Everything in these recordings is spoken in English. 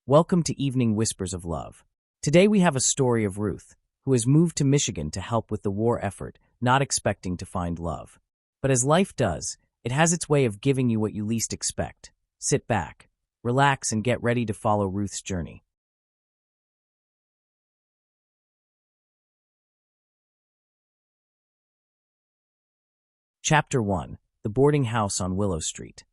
Welcome to Evening Whispers of Love. Today we have a story of Ruth, who has moved to Michigan to help with the war effort, not expecting to find love. But as life does, it has its way of giving you what you least expect. Sit back, relax, and get ready to follow Ruth's journey. Chapter 1. The Boarding House on Willow Street.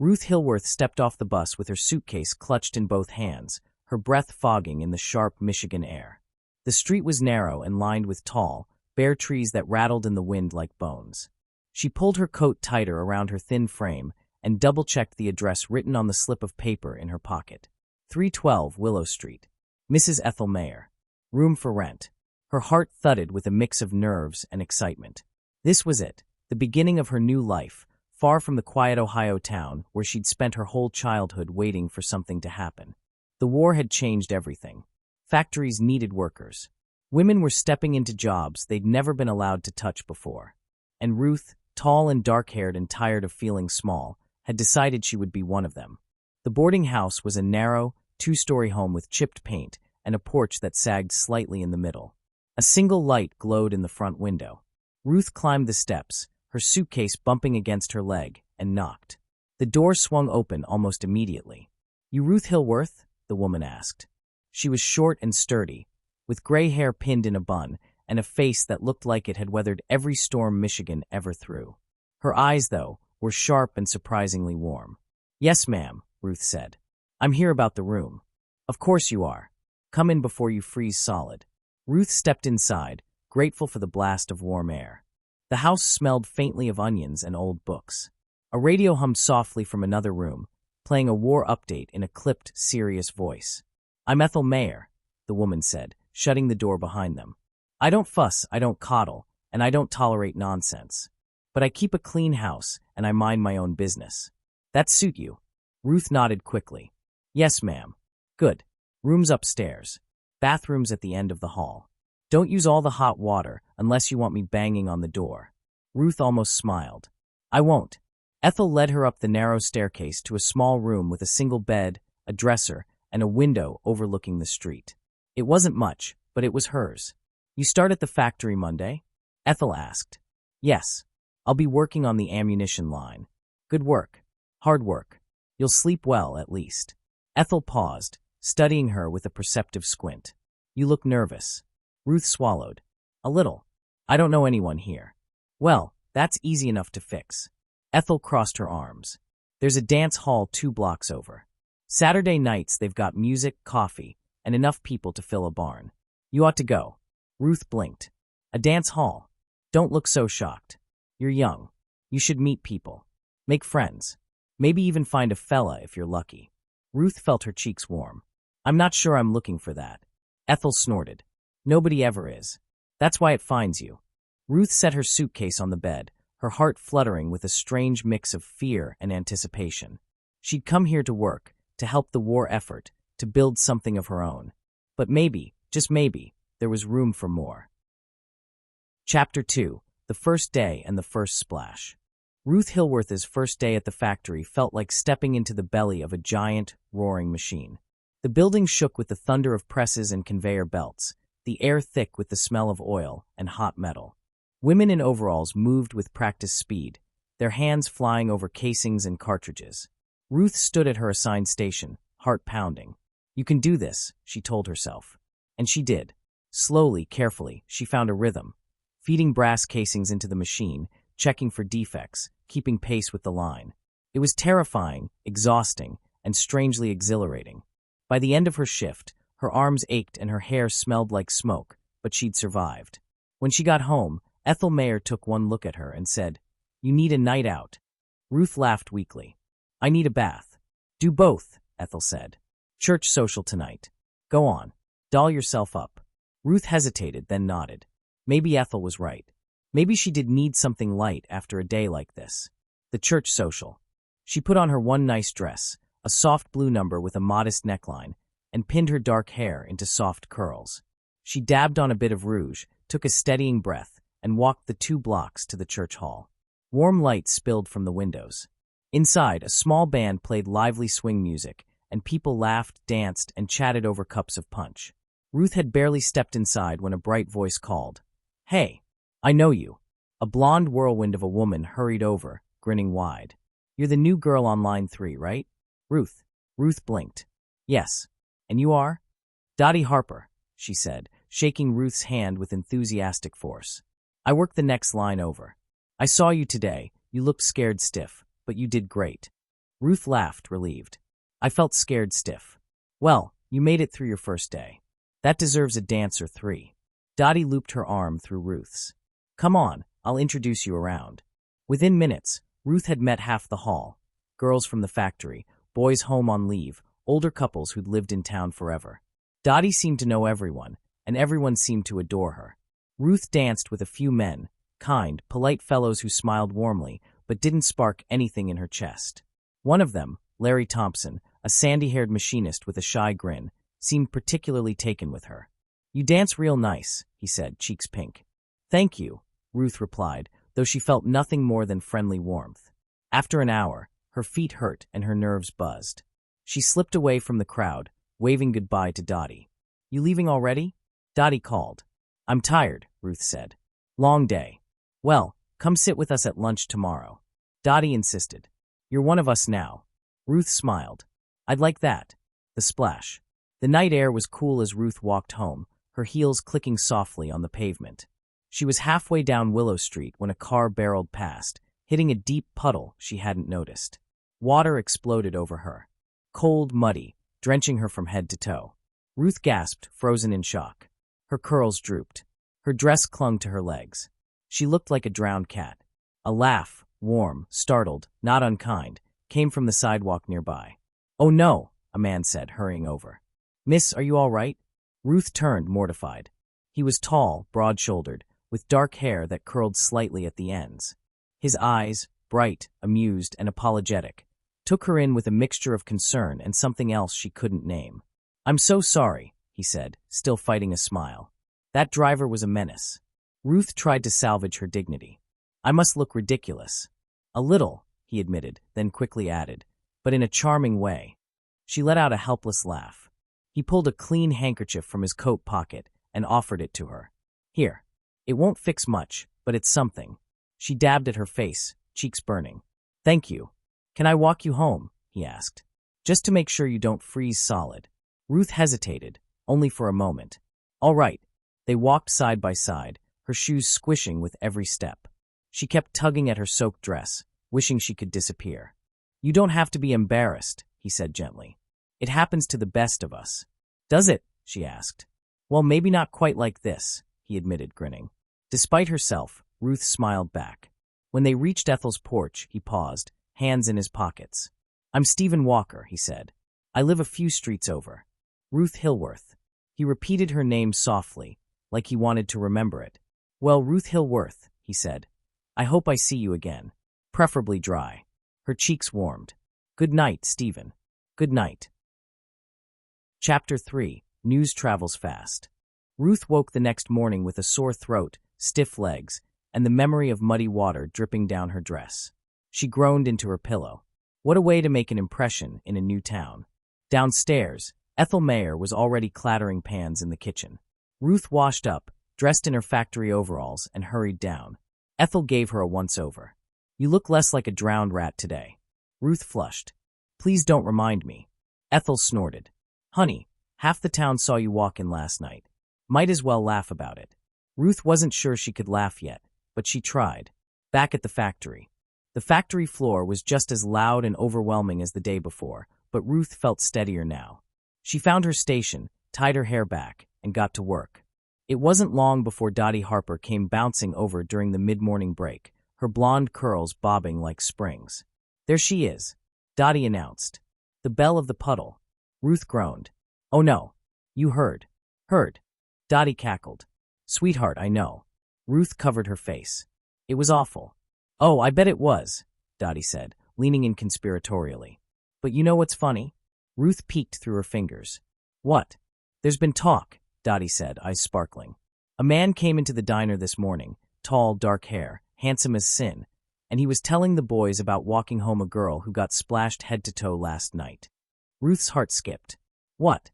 Ruth Hillworth stepped off the bus with her suitcase clutched in both hands, her breath fogging in the sharp Michigan air. The street was narrow and lined with tall, bare trees that rattled in the wind like bones. She pulled her coat tighter around her thin frame and double-checked the address written on the slip of paper in her pocket. 312 Willow Street. Mrs. Ethel Mayer. Room for rent. Her heart thudded with a mix of nerves and excitement. This was it, the beginning of her new life, far from the quiet Ohio town where she'd spent her whole childhood waiting for something to happen. The war had changed everything. Factories needed workers. Women were stepping into jobs they'd never been allowed to touch before. And Ruth, tall and dark-haired and tired of feeling small, had decided she would be one of them. The boarding house was a narrow, two-story home with chipped paint and a porch that sagged slightly in the middle. A single light glowed in the front window. Ruth climbed the steps, her suitcase bumping against her leg, and knocked. The door swung open almost immediately. "You Ruth Hillworth?" the woman asked. She was short and sturdy, with gray hair pinned in a bun and a face that looked like it had weathered every storm Michigan ever threw. Her eyes, though, were sharp and surprisingly warm. "Yes, ma'am," Ruth said. "I'm here about the room." "Of course you are. Come in before you freeze solid." Ruth stepped inside, grateful for the blast of warm air. The house smelled faintly of onions and old books. A radio hummed softly from another room, playing a war update in a clipped, serious voice. "I'm Ethel Mayer," the woman said, shutting the door behind them. "I don't fuss, I don't coddle, and I don't tolerate nonsense. But I keep a clean house, and I mind my own business. That suit you?" Ruth nodded quickly. "Yes, ma'am." "Good. Rooms upstairs. Bathrooms at the end of the hall. Don't use all the hot water unless you want me banging on the door." Ruth almost smiled. "I won't." Ethel led her up the narrow staircase to a small room with a single bed, a dresser, and a window overlooking the street. It wasn't much, but it was hers. "You start at the factory Monday?" Ethel asked. "Yes. I'll be working on the ammunition line." "Good work. Hard work. You'll sleep well, at least." Ethel paused, studying her with a perceptive squint. "You look nervous." Ruth swallowed. "A little. I don't know anyone here." "Well, that's easy enough to fix." Ethel crossed her arms. "There's a dance hall 2 blocks over. Saturday nights they've got music, coffee, and enough people to fill a barn. You ought to go." Ruth blinked. "A dance hall? Don't look so shocked. You're young. You should meet people. Make friends. Maybe even find a fella if you're lucky." Ruth felt her cheeks warm. "I'm not sure I'm looking for that." Ethel snorted. "Nobody ever is. That's why it finds you." Ruth set her suitcase on the bed, her heart fluttering with a strange mix of fear and anticipation. She'd come here to work, to help the war effort, to build something of her own. But maybe, just maybe, there was room for more. Chapter 2. The First Day and the First Splash. Ruth Hillworth's first day at the factory felt like stepping into the belly of a giant, roaring machine. The building shook with the thunder of presses and conveyor belts, the air thick with the smell of oil and hot metal. Women in overalls moved with practiced speed, their hands flying over casings and cartridges. Ruth stood at her assigned station, heart pounding. "You can do this," she told herself. And she did. Slowly, carefully, she found a rhythm, feeding brass casings into the machine, checking for defects, keeping pace with the line. It was terrifying, exhausting, and strangely exhilarating. By the end of her shift, her arms ached and her hair smelled like smoke, but she'd survived. When she got home, Ethel Mayer took one look at her and said, "You need a night out." Ruth laughed weakly. "I need a bath." "Do both," Ethel said. "Church social tonight. Go on. Doll yourself up." Ruth hesitated, then nodded. Maybe Ethel was right. Maybe she did need something light after a day like this. The church social. She put on her one nice dress, a soft blue number with a modest neckline, and pinned her dark hair into soft curls. She dabbed on a bit of rouge, took a steadying breath, and walked the 2 blocks to the church hall. Warm light spilled from the windows. Inside, a small band played lively swing music, and people laughed, danced, and chatted over cups of punch. Ruth had barely stepped inside when a bright voice called, "Hey, I know you." A blonde whirlwind of a woman hurried over, grinning wide. "You're the new girl on line 3, right?" "Ruth." Ruth blinked. "Yes. And you are?" "Dottie Harper," she said, shaking Ruth's hand with enthusiastic force. "I work the next line over. I saw you today. You looked scared stiff, but you did great." Ruth laughed, relieved. "I felt scared stiff." "Well, you made it through your first day. That deserves a dance or 3. Dottie looped her arm through Ruth's. "Come on, I'll introduce you around." Within minutes, Ruth had met half the hall. Girls from the factory, boys home on leave, older couples who'd lived in town forever. Dottie seemed to know everyone, and everyone seemed to adore her. Ruth danced with a few men, kind, polite fellows who smiled warmly, but didn't spark anything in her chest. One of them, Larry Thompson, a sandy-haired machinist with a shy grin, seemed particularly taken with her. "You dance real nice," he said, cheeks pink. "Thank you," Ruth replied, though she felt nothing more than friendly warmth. After an hour, her feet hurt and her nerves buzzed. She slipped away from the crowd, waving goodbye to Dottie. "You leaving already?" Dottie called. "I'm tired," Ruth said. "Long day." "Well, come sit with us at lunch tomorrow." Dottie insisted. "You're one of us now." Ruth smiled. "I'd like that." The splash. The night air was cool as Ruth walked home, her heels clicking softly on the pavement. She was halfway down Willow Street when a car barreled past, hitting a deep puddle she hadn't noticed. Water exploded over her. Cold, muddy, drenching her from head to toe. Ruth gasped, frozen in shock. Her curls drooped. Her dress clung to her legs. She looked like a drowned cat. A laugh, warm, startled, not unkind, came from the sidewalk nearby. "Oh no," a man said, hurrying over. "Miss, are you all right?" Ruth turned, mortified. He was tall, broad-shouldered, with dark hair that curled slightly at the ends. His eyes, bright, amused, and apologetic, took her in with a mixture of concern and something else she couldn't name. "I'm so sorry," he said, still fighting a smile. "That driver was a menace." Ruth tried to salvage her dignity. "I must look ridiculous." "A little," he admitted, then quickly added, "but in a charming way." She let out a helpless laugh. He pulled a clean handkerchief from his coat pocket and offered it to her. "Here. It won't fix much, but it's something." She dabbed at her face, cheeks burning. "Thank you. Can I walk you home?" he asked. "Just to make sure you don't freeze solid." Ruth hesitated, only for a moment. "All right." They walked side by side, her shoes squishing with every step. She kept tugging at her soaked dress, wishing she could disappear. "You don't have to be embarrassed," he said gently. "It happens to the best of us." "Does it?" she asked. "Well, maybe not quite like this," he admitted, grinning. Despite herself, Ruth smiled back. When they reached Ethel's porch, he paused, hands in his pockets. "I'm Stephen Walker," he said. "I live a few streets over." "Ruth Hillworth." He repeated her name softly, like he wanted to remember it. "Well, Ruth Hillworth," he said. "I hope I see you again. Preferably dry." Her cheeks warmed. "Good night, Stephen." "Good night." Chapter 3. News Travels Fast. Ruth woke the next morning with a sore throat, stiff legs, and the memory of muddy water dripping down her dress. She groaned into her pillow. What a way to make an impression in a new town. Downstairs, Ethel Mayer was already clattering pans in the kitchen. Ruth washed up, dressed in her factory overalls, and hurried down. Ethel gave her a once-over. "You look less like a drowned rat today." Ruth flushed. "Please don't remind me." Ethel snorted. "Honey, half the town saw you walk in last night. Might as well laugh about it." Ruth wasn't sure she could laugh yet, but she tried. Back at the factory. The factory floor was just as loud and overwhelming as the day before, but Ruth felt steadier now. She found her station, tied her hair back, and got to work. It wasn't long before Dottie Harper came bouncing over during the mid-morning break, her blonde curls bobbing like springs. "There she is," Dottie announced. "The belle of the puddle." Ruth groaned. "Oh no. You heard." "Heard." Dottie cackled. "Sweetheart, I know." Ruth covered her face. "It was awful." "Oh, I bet it was," Dottie said, leaning in conspiratorially. "But you know what's funny?" Ruth peeked through her fingers. "What?" "There's been talk," Dottie said, eyes sparkling. "A man came into the diner this morning, tall, dark hair, handsome as sin, and he was telling the boys about walking home a girl who got splashed head to toe last night. Ruth's heart skipped. What?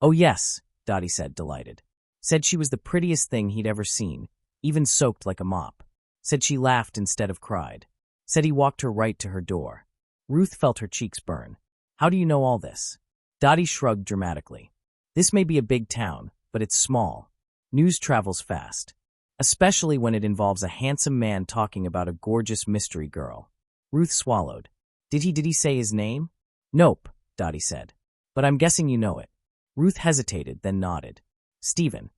Oh yes, Dottie said, delighted. Said she was the prettiest thing he'd ever seen, even soaked like a mop. Said she laughed instead of cried. Said he walked her right to her door. Ruth felt her cheeks burn. How do you know all this? Dottie shrugged dramatically. This may be a big town, but it's small. News travels fast. Especially when it involves a handsome man talking about a gorgeous mystery girl. Ruth swallowed. Did he say his name? Nope, Dottie said. But I'm guessing you know it. Ruth hesitated, then nodded. Stephen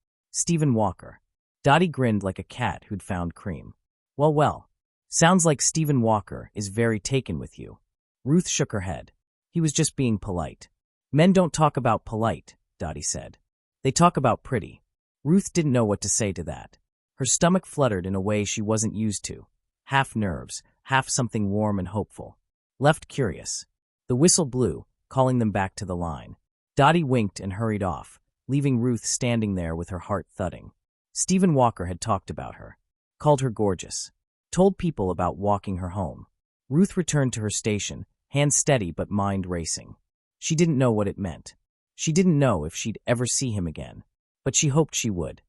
Walker. Dottie grinned like a cat who'd found cream. Well. Sounds like Stephen Walker is very taken with you. Ruth shook her head. He was just being polite. Men don't talk about polite, Dottie said. They talk about pretty. Ruth didn't know what to say to that. Her stomach fluttered in a way she wasn't used to. Half nerves, half something warm and hopeful. Left curious. The whistle blew, calling them back to the line. Dottie winked and hurried off, leaving Ruth standing there with her heart thudding. Stephen Walker had talked about her. Called her gorgeous. Told people about walking her home. Ruth returned to her station, hands steady but mind racing. She didn't know what it meant. She didn't know if she'd ever see him again. But she hoped she would.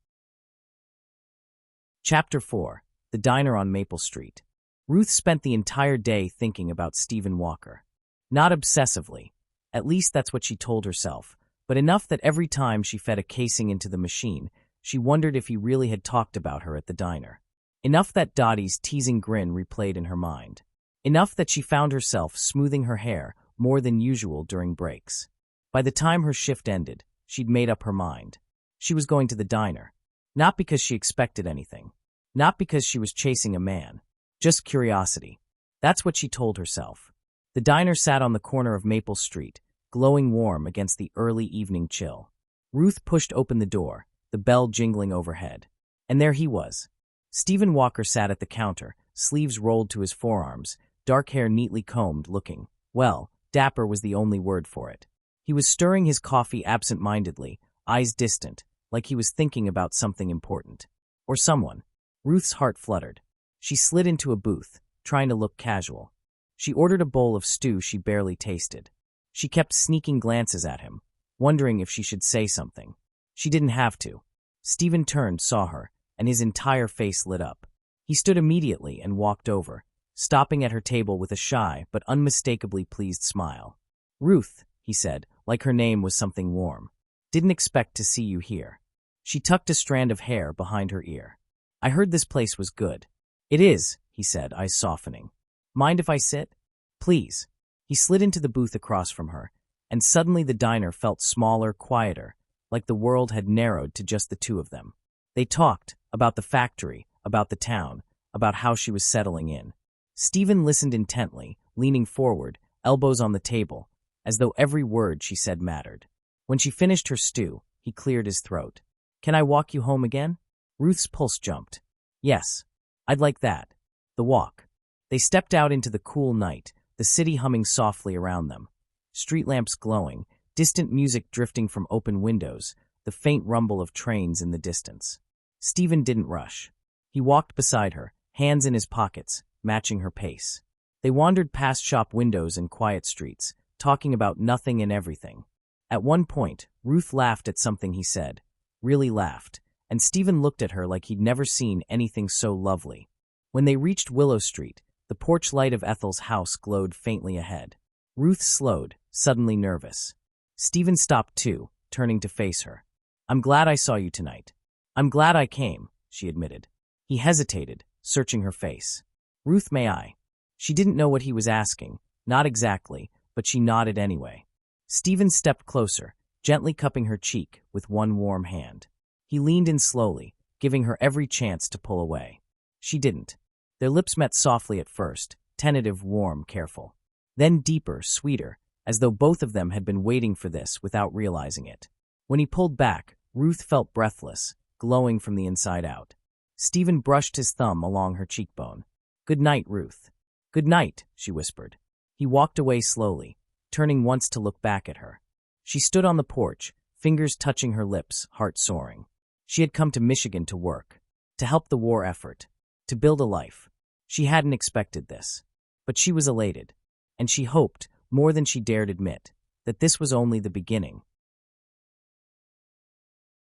Chapter 4. The Diner on Maple Street. Ruth spent the entire day thinking about Stephen Walker. Not obsessively. At least that's what she told herself, but enough that every time she fed a casing into the machine, she wondered if he really had talked about her at the diner. Enough that Dottie's teasing grin replayed in her mind. Enough that she found herself smoothing her hair more than usual during breaks. By the time her shift ended, she'd made up her mind. She was going to the diner. Not because she expected anything. Not because she was chasing a man. Just curiosity. That's what she told herself. The diner sat on the corner of Maple Street, glowing warm against the early evening chill. Ruth pushed open the door, the bell jingling overhead. And there he was. Stephen Walker sat at the counter, sleeves rolled to his forearms, dark hair neatly combed, looking, well, dapper was the only word for it. He was stirring his coffee absent-mindedly, eyes distant, like he was thinking about something important. Or someone. Ruth's heart fluttered. She slid into a booth, trying to look casual. She ordered a bowl of stew she barely tasted. She kept sneaking glances at him, wondering if she should say something. She didn't have to. Stephen turned, saw her, and his entire face lit up. He stood immediately and walked over, stopping at her table with a shy but unmistakably pleased smile. Ruth, he said, like her name was something warm. Didn't expect to see you here. She tucked a strand of hair behind her ear. I heard this place was good. It is, he said, eyes softening. Mind if I sit? Please. He slid into the booth across from her, and suddenly the diner felt smaller, quieter, like the world had narrowed to just the two of them. They talked about the factory, about the town, about how she was settling in. Stephen listened intently, leaning forward, elbows on the table, as though every word she said mattered. When she finished her stew, he cleared his throat. Can I walk you home again? Ruth's pulse jumped. Yes. I'd like that. The walk. They stepped out into the cool night, the city humming softly around them. Street lamps glowing, distant music drifting from open windows, the faint rumble of trains in the distance. Stephen didn't rush. He walked beside her, hands in his pockets, matching her pace. They wandered past shop windows and quiet streets, talking about nothing and everything. At one point, Ruth laughed at something he said. Really laughed, and Stephen looked at her like he'd never seen anything so lovely. When they reached Willow Street, the porch light of Ethel's house glowed faintly ahead. Ruth slowed, suddenly nervous. Stephen stopped too, turning to face her. I'm glad I saw you tonight. I'm glad I came, she admitted. He hesitated, searching her face. Ruth, may I? She didn't know what he was asking, not exactly, but she nodded anyway. Stephen stepped closer, gently cupping her cheek with one warm hand. He leaned in slowly, giving her every chance to pull away. She didn't. Their lips met softly at first, tentative, warm, careful. Then deeper, sweeter, as though both of them had been waiting for this without realizing it. When he pulled back, Ruth felt breathless, glowing from the inside out. Stephen brushed his thumb along her cheekbone. Good night, Ruth. Good night, she whispered. He walked away slowly, turning once to look back at her. She stood on the porch, fingers touching her lips, heart soaring. She had come to Michigan to work, to help the war effort, to build a life. She hadn't expected this. But she was elated. And she hoped, more than she dared admit, that this was only the beginning.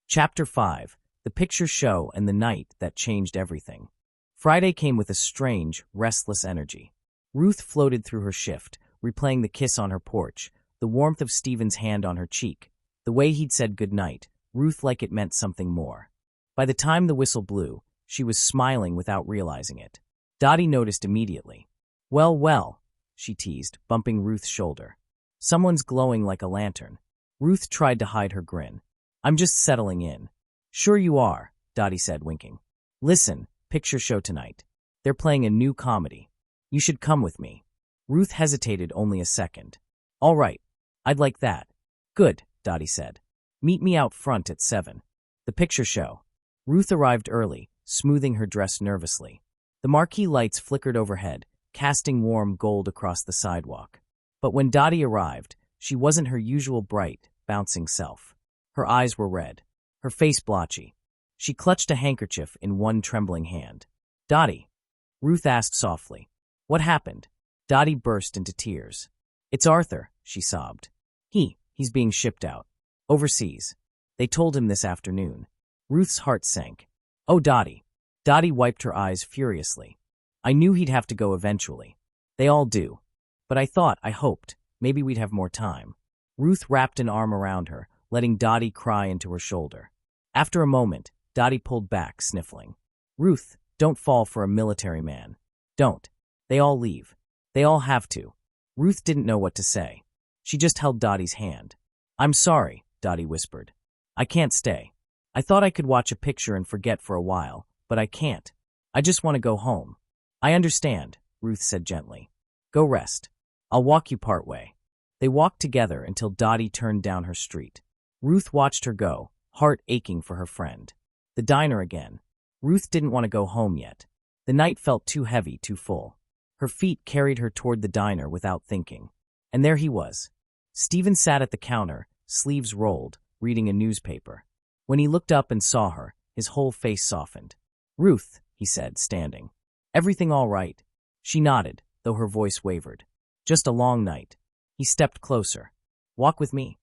Chapter 5. The Picture Show and the Night That Changed Everything. Friday came with a strange, restless energy. Ruth floated through her shift, replaying the kiss on her porch, the warmth of Stephen's hand on her cheek, the way he'd said goodnight, Ruth like it meant something more. By the time the whistle blew, she was smiling without realizing it. Dottie noticed immediately. Well, well, she teased, bumping Ruth's shoulder. Someone's glowing like a lantern. Ruth tried to hide her grin. I'm just settling in. Sure you are, Dottie said, winking. Listen, picture show tonight. They're playing a new comedy. You should come with me. Ruth hesitated only a second. All right, I'd like that. Good, Dottie said. Meet me out front at 7. The picture show. Ruth arrived early, smoothing her dress nervously. The marquee lights flickered overhead, casting warm gold across the sidewalk. But when Dottie arrived, she wasn't her usual bright, bouncing self. Her eyes were red, her face blotchy. She clutched a handkerchief in one trembling hand. Dottie, Ruth asked softly. What happened? Dottie burst into tears. It's Arthur, she sobbed. He's being shipped out. Overseas. They told him this afternoon. Ruth's heart sank. Oh, Dottie. Dottie wiped her eyes furiously. I knew he'd have to go eventually. They all do. But I hoped, maybe we'd have more time. Ruth wrapped an arm around her, letting Dottie cry into her shoulder. After a moment, Dottie pulled back, sniffling. Ruth, don't fall for a military man. Don't. They all leave. They all have to. Ruth didn't know what to say. She just held Dottie's hand. I'm sorry, Dottie whispered. I can't stay. I thought I could watch a picture and forget for a while, but I can't. I just want to go home. I understand, Ruth said gently. Go rest. I'll walk you part way. They walked together until Dottie turned down her street. Ruth watched her go, heart aching for her friend. The diner again. Ruth didn't want to go home yet. The night felt too heavy, too full. Her feet carried her toward the diner without thinking. And there he was. Stephen sat at the counter, sleeves rolled, reading a newspaper. When he looked up and saw her, his whole face softened. Ruth, he said, standing. Everything all right? She nodded, though her voice wavered. Just a long night. He stepped closer. Walk with me.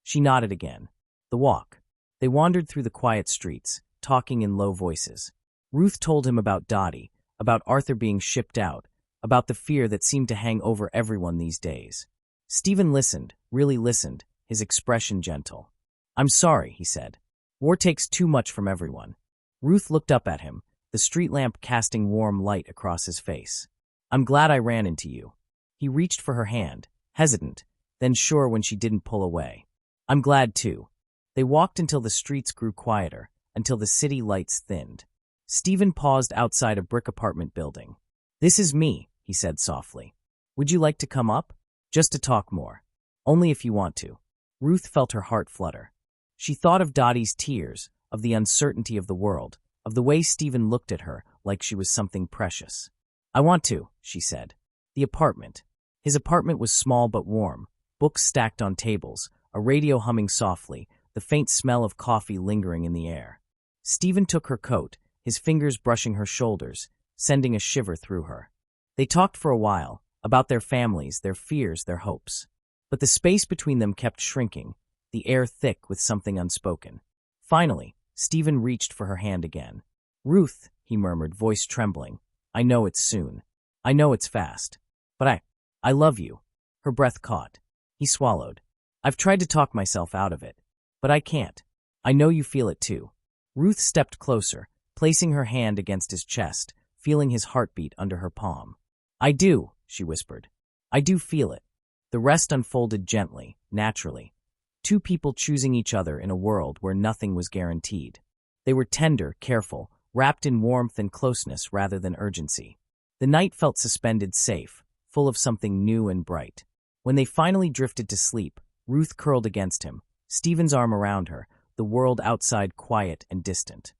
She nodded again. The walk. They wandered through the quiet streets, talking in low voices. Ruth told him about Dottie, about Arthur being shipped out, about the fear that seemed to hang over everyone these days. Stephen listened, really listened, his expression gentle. I'm sorry, he said. War takes too much from everyone. Ruth looked up at him, the street lamp casting warm light across his face. I'm glad I ran into you. He reached for her hand, hesitant, then sure when she didn't pull away. I'm glad too. They walked until the streets grew quieter, until the city lights thinned. Stephen paused outside a brick apartment building. This is me, he said softly. Would you like to come up? Just to talk more. Only if you want to. Ruth felt her heart flutter. She thought of Dottie's tears, of the uncertainty of the world, of the way Stephen looked at her like she was something precious. I want to, she said. The apartment. His apartment was small but warm, books stacked on tables, a radio humming softly, the faint smell of coffee lingering in the air. Stephen took her coat, his fingers brushing her shoulders, sending a shiver through her. They talked for a while, about their families, their fears, their hopes. But the space between them kept shrinking, the air thick with something unspoken. Finally, Stephen reached for her hand again. Ruth, he murmured, voice trembling. I know it's soon. I know it's fast. But I love you. Her breath caught. He swallowed. I've tried to talk myself out of it. But I can't. I know you feel it too. Ruth stepped closer, placing her hand against his chest, feeling his heartbeat under her palm. I do, she whispered. I do feel it. The rest unfolded gently, naturally. Two people choosing each other in a world where nothing was guaranteed. They were tender, careful, wrapped in warmth and closeness rather than urgency. The night felt suspended, safe, full of something new and bright. When they finally drifted to sleep, Ruth curled against him, Stephen's arm around her, the world outside quiet and distant.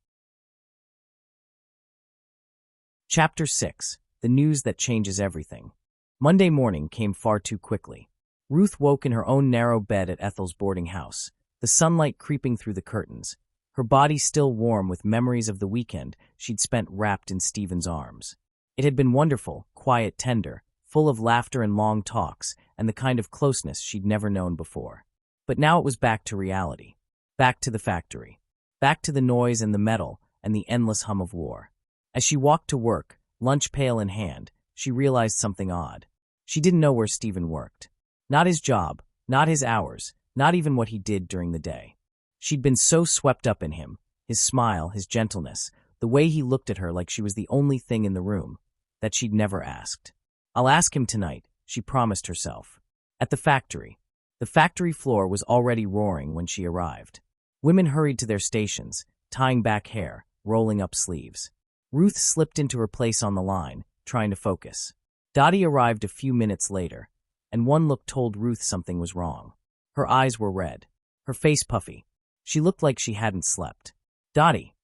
Chapter 6. The News That Changes Everything. Monday morning came far too quickly. Ruth woke in her own narrow bed at Ethel's boarding house, the sunlight creeping through the curtains, her body still warm with memories of the weekend she'd spent wrapped in Stephen's arms. It had been wonderful, quiet, tender, full of laughter and long talks, and the kind of closeness she'd never known before. But now it was back to reality. Back to the factory. Back to the noise and the metal and the endless hum of war. As she walked to work, lunch pail in hand, she realized something odd. She didn't know where Stephen worked. Not his job, not his hours, not even what he did during the day. She'd been so swept up in him, his smile, his gentleness, the way he looked at her like she was the only thing in the room, that she'd never asked. I'll ask him tonight, she promised herself. At the factory floor was already roaring when she arrived. Women hurried to their stations, tying back hair, rolling up sleeves. Ruth slipped into her place on the line, trying to focus. Dottie arrived a few minutes later, and one look told Ruth something was wrong. Her eyes were red, her face puffy. She looked like she hadn't slept. "Dottie,"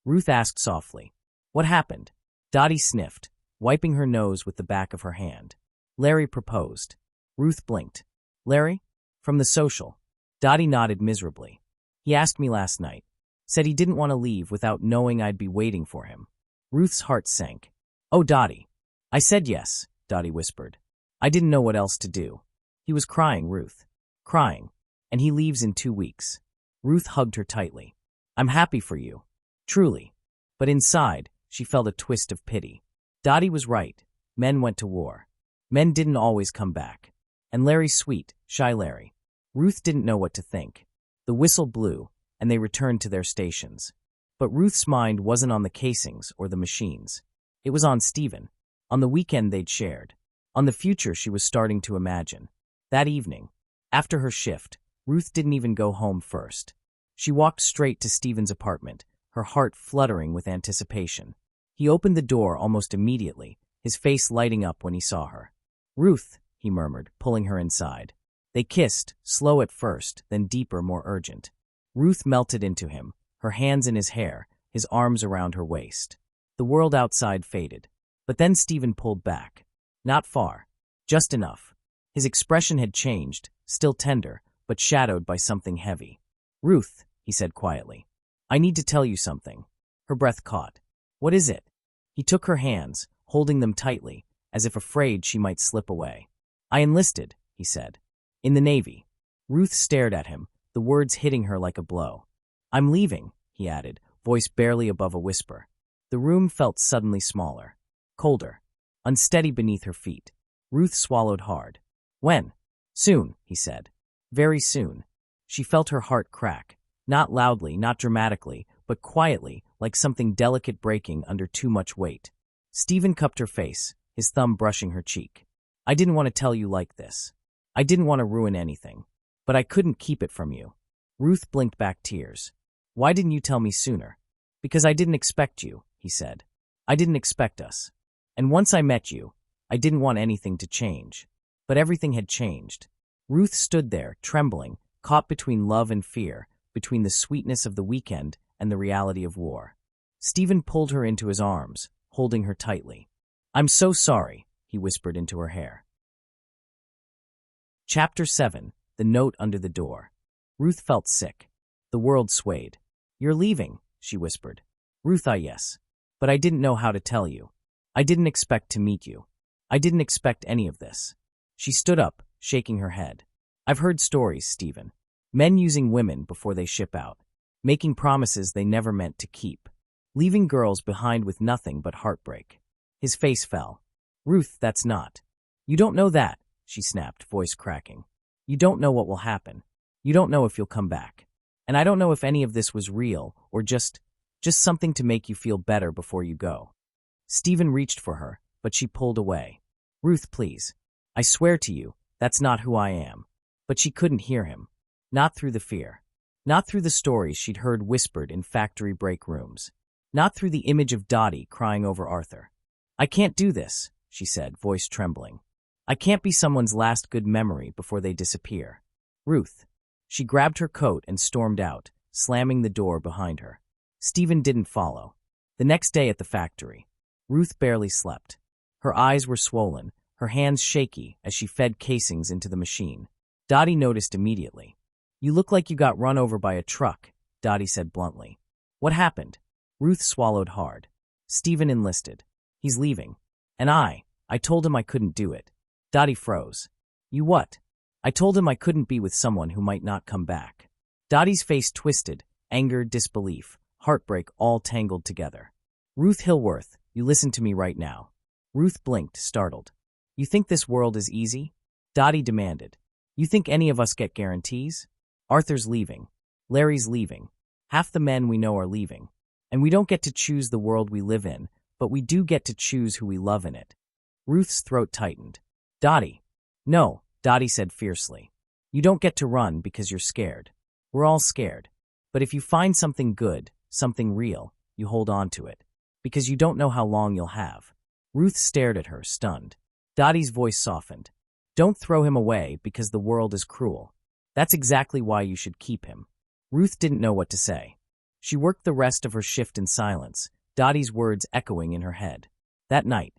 Ruth asked softly. "What happened?" Dottie sniffed, wiping her nose with the back of her hand. "Larry proposed." Ruth blinked. "Larry? From the social?" Dottie nodded miserably. "He asked me last night. Said he didn't want to leave without knowing I'd be waiting for him." Ruth's heart sank. "Oh, Dottie." "I said yes," Dottie whispered. "I didn't know what else to do." "He was crying, Ruth. Crying. And he leaves in 2 weeks." Ruth hugged her tightly. "I'm happy for you. Truly." But inside, she felt a twist of pity. Dottie was right. Men went to war. Men didn't always come back. And Larry's sweet, shy Larry. Ruth didn't know what to think. The whistle blew, and they returned to their stations. But Ruth's mind wasn't on the casings or the machines. It was on Stephen, on the weekend they'd shared, on the future she was starting to imagine. That evening, after her shift, Ruth didn't even go home first. She walked straight to Stephen's apartment, her heart fluttering with anticipation. He opened the door almost immediately, his face lighting up when he saw her. "Ruth," he murmured, pulling her inside. They kissed, slow at first, then deeper, more urgent. Ruth melted into him, her hands in his hair, his arms around her waist. The world outside faded. But then Stephen pulled back. Not far. Just enough. His expression had changed, still tender, but shadowed by something heavy. "Ruth," he said quietly, "I need to tell you something." Her breath caught. "What is it?" He took her hands, holding them tightly, as if afraid she might slip away. "I enlisted," he said. "In the Navy." Ruth stared at him, the words hitting her like a blow. "I'm leaving," he added, voice barely above a whisper. The room felt suddenly smaller, colder, unsteady beneath her feet. Ruth swallowed hard. "When?" "Soon," he said. "Very soon." She felt her heart crack, not loudly, not dramatically, but quietly, like something delicate breaking under too much weight. Stephen cupped her face, his thumb brushing her cheek. "I didn't want to tell you like this. I didn't want to ruin anything. But I couldn't keep it from you." Ruth blinked back tears. "Why didn't you tell me sooner?" "Because I didn't expect you," he said. "I didn't expect us. And once I met you, I didn't want anything to change." But everything had changed. Ruth stood there, trembling, caught between love and fear, between the sweetness of the weekend and the reality of war. Stephen pulled her into his arms, holding her tightly. "I'm so sorry," he whispered into her hair. Chapter 7. The Note Under the Door. Ruth felt sick. The world swayed. "You're leaving," she whispered. "Ruth, yes. But I didn't know how to tell you. I didn't expect to meet you. I didn't expect any of this." She stood up, shaking her head. "I've heard stories, Stephen. Men using women before they ship out. Making promises they never meant to keep. Leaving girls behind with nothing but heartbreak." His face fell. "Ruth, that's not. You don't know that," she snapped, voice cracking. "You don't know what will happen. You don't know if you'll come back. And I don't know if any of this was real or just something to make you feel better before you go." Stephen reached for her, but she pulled away. "Ruth, please. I swear to you, that's not who I am." But she couldn't hear him. Not through the fear. Not through the stories she'd heard whispered in factory break rooms. Not through the image of Dottie crying over Arthur. "I can't do this," she said, voice trembling. "I can't be someone's last good memory before they disappear. Ruth." She grabbed her coat and stormed out, slamming the door behind her. Stephen didn't follow. The next day at the factory, Ruth barely slept. Her eyes were swollen, her hands shaky as she fed casings into the machine. Dottie noticed immediately. "You look like you got run over by a truck," Dottie said bluntly. "What happened?" Ruth swallowed hard. "Stephen enlisted. He's leaving. And I told him I couldn't do it. Dottie froze. You what? I told him I couldn't be with someone who might not come back. Dottie's face twisted, anger, disbelief, heartbreak all tangled together. Ruth Hillworth, you listen to me right now. Ruth blinked, startled. You think this world is easy? Dottie demanded. You think any of us get guarantees? Arthur's leaving. Larry's leaving. Half the men we know are leaving. And we don't get to choose the world we live in, but we do get to choose who we love in it. Ruth's throat tightened. Dottie. No, Dottie said fiercely. You don't get to run because you're scared. We're all scared. But if you find something good, something real, you hold on to it. Because you don't know how long you'll have. Ruth stared at her, stunned. Dottie's voice softened. Don't throw him away because the world is cruel. That's exactly why you should keep him. Ruth didn't know what to say. She worked the rest of her shift in silence, Dottie's words echoing in her head. That night,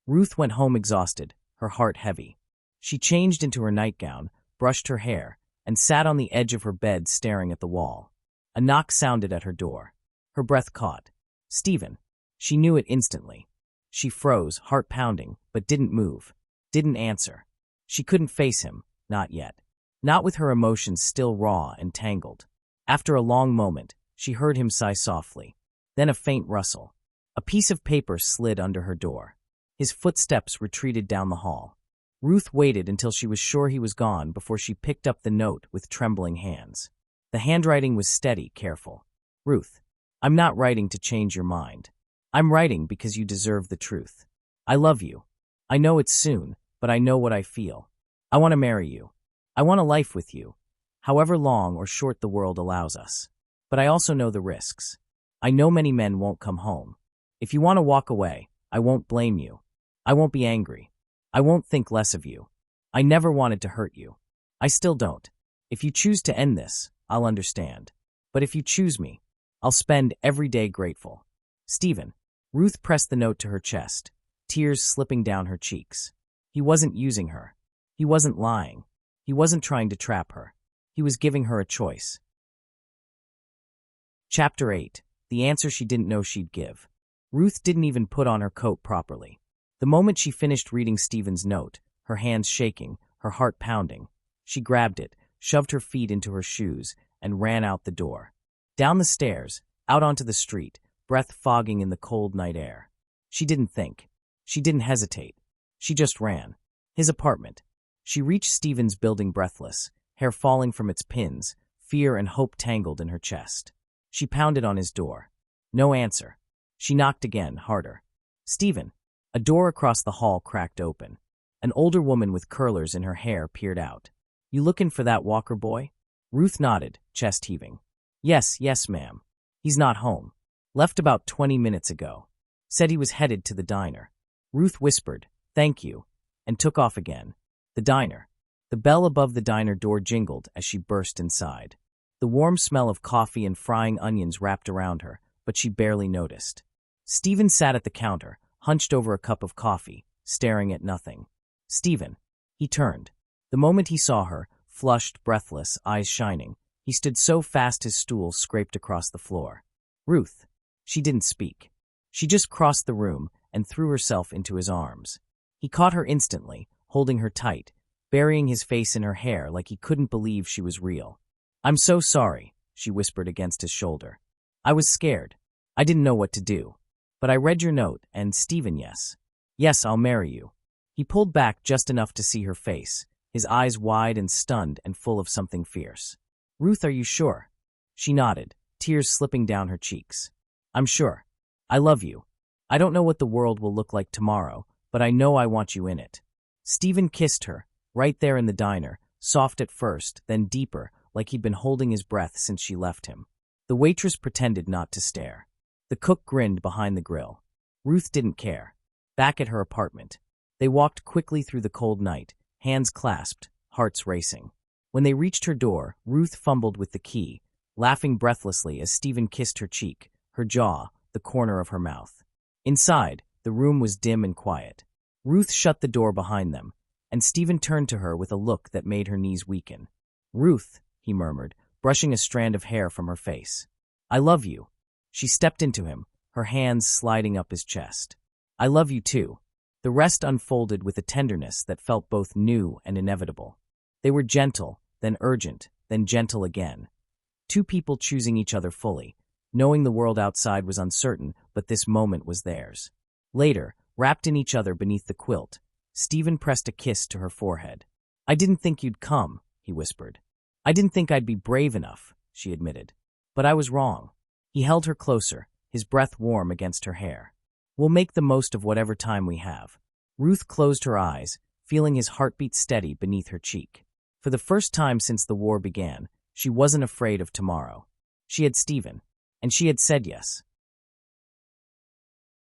Ruth went home exhausted, her heart heavy. She changed into her nightgown, brushed her hair, and sat on the edge of her bed staring at the wall. A knock sounded at her door. Her breath caught. Stephen. She knew it instantly. She froze, heart pounding, but didn't move. Didn't answer. She couldn't face him, not yet. Not with her emotions still raw and tangled. After a long moment, she heard him sigh softly. Then a faint rustle. A piece of paper slid under her door. His footsteps retreated down the hall. Ruth waited until she was sure he was gone before she picked up the note with trembling hands. The handwriting was steady, careful. Ruth, I'm not writing to change your mind. I'm writing because you deserve the truth. I love you. I know it's soon, but I know what I feel. I want to marry you. I want a life with you, however long or short the world allows us. But I also know the risks. I know many men won't come home. If you want to walk away, I won't blame you. I won't be angry. I won't think less of you. I never wanted to hurt you. I still don't. If you choose to end this, I'll understand. But if you choose me, I'll spend every day grateful. Stephen. Ruth pressed the note to her chest, tears slipping down her cheeks. He wasn't using her. He wasn't lying. He wasn't trying to trap her. He was giving her a choice. Chapter 8. The answer she didn't know she'd give. Ruth didn't even put on her coat properly. The moment she finished reading Stephen's note, her hands shaking, her heart pounding, she grabbed it, shoved her feet into her shoes, and ran out the door. Down the stairs, out onto the street, breath fogging in the cold night air. She didn't think. She didn't hesitate. She just ran. His apartment. She reached Stephen's building breathless, hair falling from its pins, fear and hope tangled in her chest. She pounded on his door. No answer. She knocked again, harder. Stephen. A door across the hall cracked open. An older woman with curlers in her hair peered out. You looking for that Walker boy? Ruth nodded, chest heaving. Yes, ma'am. He's not home. Left about 20 minutes ago. Said he was headed to the diner. Ruth whispered, thank you, and took off again. The diner. The bell above the diner door jingled as she burst inside. The warm smell of coffee and frying onions wrapped around her, but she barely noticed. Stephen sat at the counter, hunched over a cup of coffee, staring at nothing. Stephen. He turned. The moment he saw her, flushed, breathless, eyes shining, he stood so fast his stool scraped across the floor. Ruth. She didn't speak. She just crossed the room and threw herself into his arms. He caught her instantly, holding her tight, burying his face in her hair like he couldn't believe she was real. I'm so sorry, she whispered against his shoulder. I was scared. I didn't know what to do. But I read your note, and Stephen, yes. Yes, I'll marry you. He pulled back just enough to see her face, his eyes wide and stunned and full of something fierce. Ruth, are you sure? She nodded, tears slipping down her cheeks. I'm sure. I love you. I don't know what the world will look like tomorrow, but I know I want you in it. Stephen kissed her, right there in the diner, soft at first, then deeper, like he'd been holding his breath since she left him. The waitress pretended not to stare. The cook grinned behind the grill. Ruth didn't care. Back at her apartment. They walked quickly through the cold night, hands clasped, hearts racing. When they reached her door, Ruth fumbled with the key, laughing breathlessly as Stephen kissed her cheek, her jaw, the corner of her mouth. Inside, the room was dim and quiet. Ruth shut the door behind them, and Stephen turned to her with a look that made her knees weaken. Ruth, he murmured, brushing a strand of hair from her face. I love you. She stepped into him, her hands sliding up his chest. I love you too. The rest unfolded with a tenderness that felt both new and inevitable. They were gentle, then urgent, then gentle again. Two people choosing each other fully, knowing the world outside was uncertain, but this moment was theirs. Later, wrapped in each other beneath the quilt, Stephen pressed a kiss to her forehead. "I didn't think you'd come," he whispered. "I didn't think I'd be brave enough," she admitted. "But I was wrong." He held her closer, his breath warm against her hair. "We'll make the most of whatever time we have." Ruth closed her eyes, feeling his heartbeat steady beneath her cheek. For the first time since the war began, she wasn't afraid of tomorrow. She had Stephen, and she had said yes.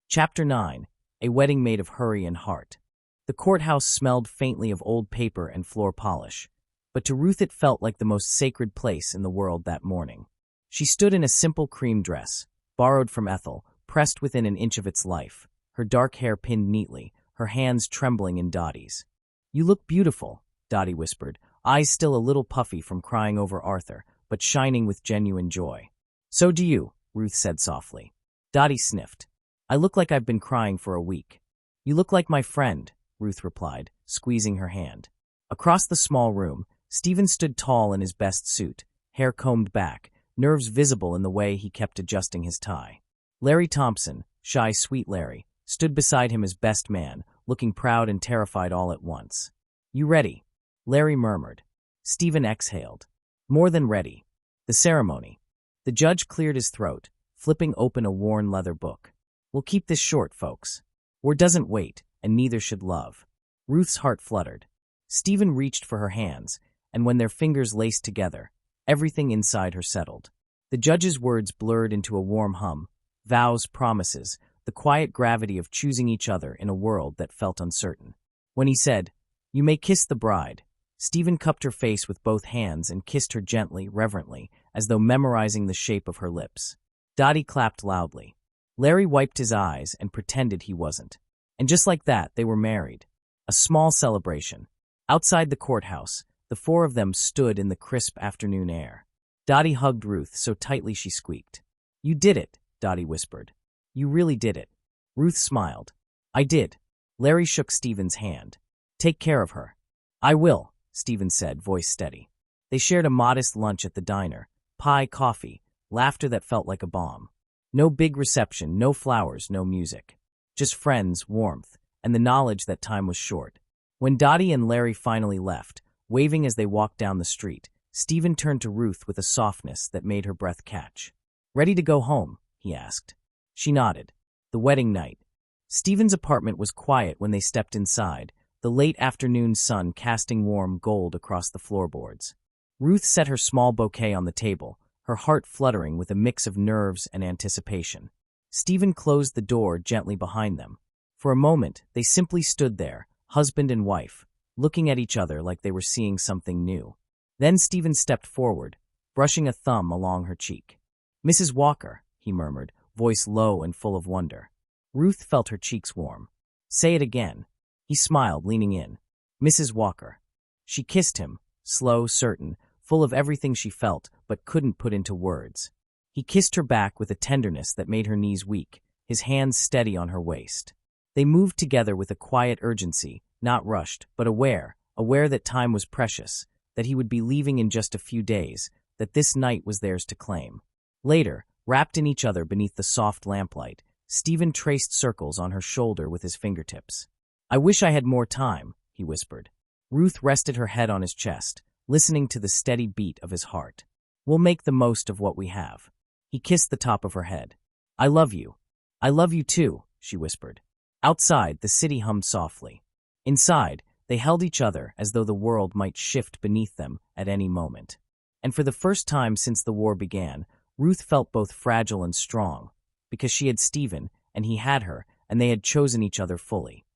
Chapter 9. A Wedding Made of Hurry and Heart. The courthouse smelled faintly of old paper and floor polish, but to Ruth it felt like the most sacred place in the world that morning. She stood in a simple cream dress, borrowed from Ethel, pressed within an inch of its life, her dark hair pinned neatly, her hands trembling in Dottie's. "You look beautiful," Dottie whispered, eyes still a little puffy from crying over Arthur, but shining with genuine joy. "So do you," Ruth said softly. Dottie sniffed. "I look like I've been crying for a week." "You look like my friend," Ruth replied, squeezing her hand. Across the small room, Stephen stood tall in his best suit, hair combed back, nerves visible in the way he kept adjusting his tie. Larry Thompson, shy, sweet Larry, stood beside him as best man, looking proud and terrified all at once. "You ready?" Larry murmured. Stephen exhaled. "More than ready." The ceremony. The judge cleared his throat, flipping open a worn leather book. "We'll keep this short, folks. War doesn't wait, and neither should love." Ruth's heart fluttered. Stephen reached for her hands, and when their fingers laced together, everything inside her settled. The judge's words blurred into a warm hum, vows, promises, the quiet gravity of choosing each other in a world that felt uncertain. When he said, "You may kiss the bride," Stephen cupped her face with both hands and kissed her gently, reverently, as though memorizing the shape of her lips. Dottie clapped loudly. Larry wiped his eyes and pretended he wasn't. And just like that, they were married. A small celebration. Outside the courthouse, the four of them stood in the crisp afternoon air. Dottie hugged Ruth so tightly she squeaked. "You did it," Dottie whispered. "You really did it." Ruth smiled. "I did." Larry shook Stephen's hand. "Take care of her." "I will," Stephen said, voice steady. They shared a modest lunch at the diner, pie, coffee, laughter that felt like a bomb. No big reception, no flowers, no music. Just friends, warmth, and the knowledge that time was short. When Dottie and Larry finally left, waving as they walked down the street, Stephen turned to Ruth with a softness that made her breath catch. "Ready to go home?" he asked. She nodded. The wedding night. Stephen's apartment was quiet when they stepped inside, the late afternoon sun casting warm gold across the floorboards. Ruth set her small bouquet on the table, her heart fluttering with a mix of nerves and anticipation. Stephen closed the door gently behind them. For a moment, they simply stood there, husband and wife, looking at each other like they were seeing something new. Then Stephen stepped forward, brushing a thumb along her cheek. "Mrs. Walker," he murmured, voice low and full of wonder. Ruth felt her cheeks warm. "Say it again." He smiled, leaning in. "Mrs. Walker." She kissed him, slow, certain, full of everything she felt but couldn't put into words. He kissed her back with a tenderness that made her knees weak, his hands steady on her waist. They moved together with a quiet urgency, not rushed, but aware that time was precious, that he would be leaving in just a few days, that this night was theirs to claim. Later, wrapped in each other beneath the soft lamplight, Stephen traced circles on her shoulder with his fingertips. "I wish I had more time," he whispered. Ruth rested her head on his chest, listening to the steady beat of his heart. "We'll make the most of what we have." He kissed the top of her head. "I love you." "I love you too," she whispered. Outside, the city hummed softly. Inside, they held each other as though the world might shift beneath them at any moment. And for the first time since the war began, Ruth felt both fragile and strong, because she had Stephen, and he had her, and they had chosen each other fully.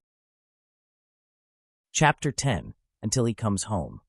Chapter 10. Until he comes home.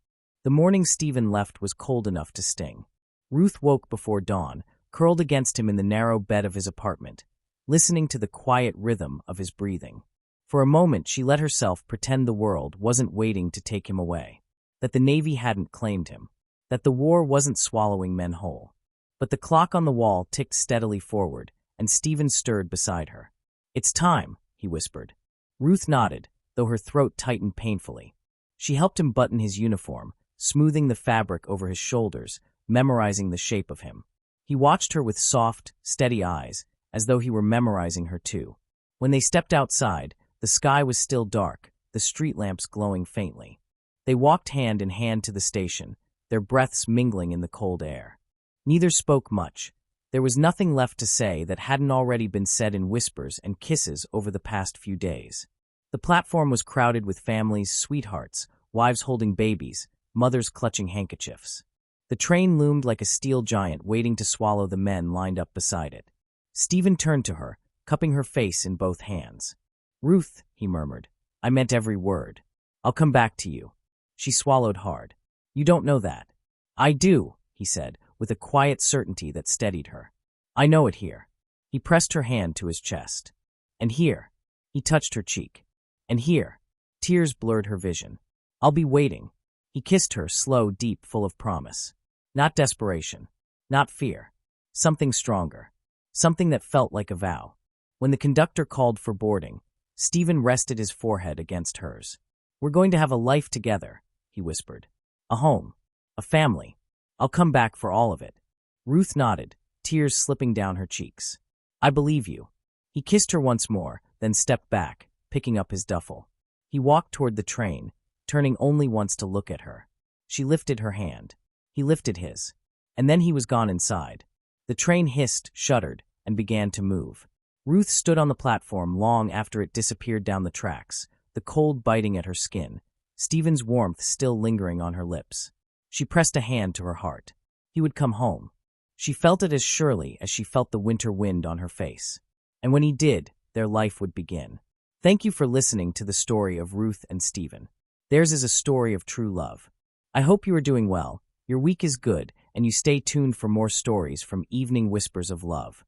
The morning Stephen left was cold enough to sting. Ruth woke before dawn, curled against him in the narrow bed of his apartment, listening to the quiet rhythm of his breathing. For a moment, she let herself pretend the world wasn't waiting to take him away, that the Navy hadn't claimed him, that the war wasn't swallowing men whole. But the clock on the wall ticked steadily forward, and Stephen stirred beside her. "It's time," he whispered. Ruth nodded, though her throat tightened painfully. She helped him button his uniform, smoothing the fabric over his shoulders, memorizing the shape of him. He watched her with soft, steady eyes, as though he were memorizing her too. When they stepped outside, the sky was still dark, the street lamps glowing faintly. They walked hand in hand to the station, their breaths mingling in the cold air. Neither spoke much. There was nothing left to say that hadn't already been said in whispers and kisses over the past few days. The platform was crowded with families, sweethearts, wives holding babies, mothers clutching handkerchiefs. The train loomed like a steel giant waiting to swallow the men lined up beside it. Stephen turned to her, cupping her face in both hands. "Ruth," he murmured, "I meant every word. I'll come back to you." She swallowed hard. "You don't know that." "I do," he said, with a quiet certainty that steadied her. "I know it here." He pressed her hand to his chest. "And here." He touched her cheek. "And here." Tears blurred her vision. "I'll be waiting." He kissed her, slow, deep, full of promise. Not desperation. Not fear. Something stronger. Something that felt like a vow. When the conductor called for boarding, Stephen rested his forehead against hers. "We're going to have a life together," he whispered. "A home. A family. I'll come back for all of it." Ruth nodded, tears slipping down her cheeks. "I believe you." He kissed her once more, then stepped back, picking up his duffel. He walked toward the train, turning only once to look at her. She lifted her hand. He lifted his. And then he was gone inside. The train hissed, shuddered, and began to move. Ruth stood on the platform long after it disappeared down the tracks, the cold biting at her skin, Stephen's warmth still lingering on her lips. She pressed a hand to her heart. He would come home. She felt it as surely as she felt the winter wind on her face. And when he did, their life would begin. Thank you for listening to the story of Ruth and Stephen. Theirs is a story of true love. I hope you are doing well, your week is good, and you stay tuned for more stories from Evening Whispers of Love.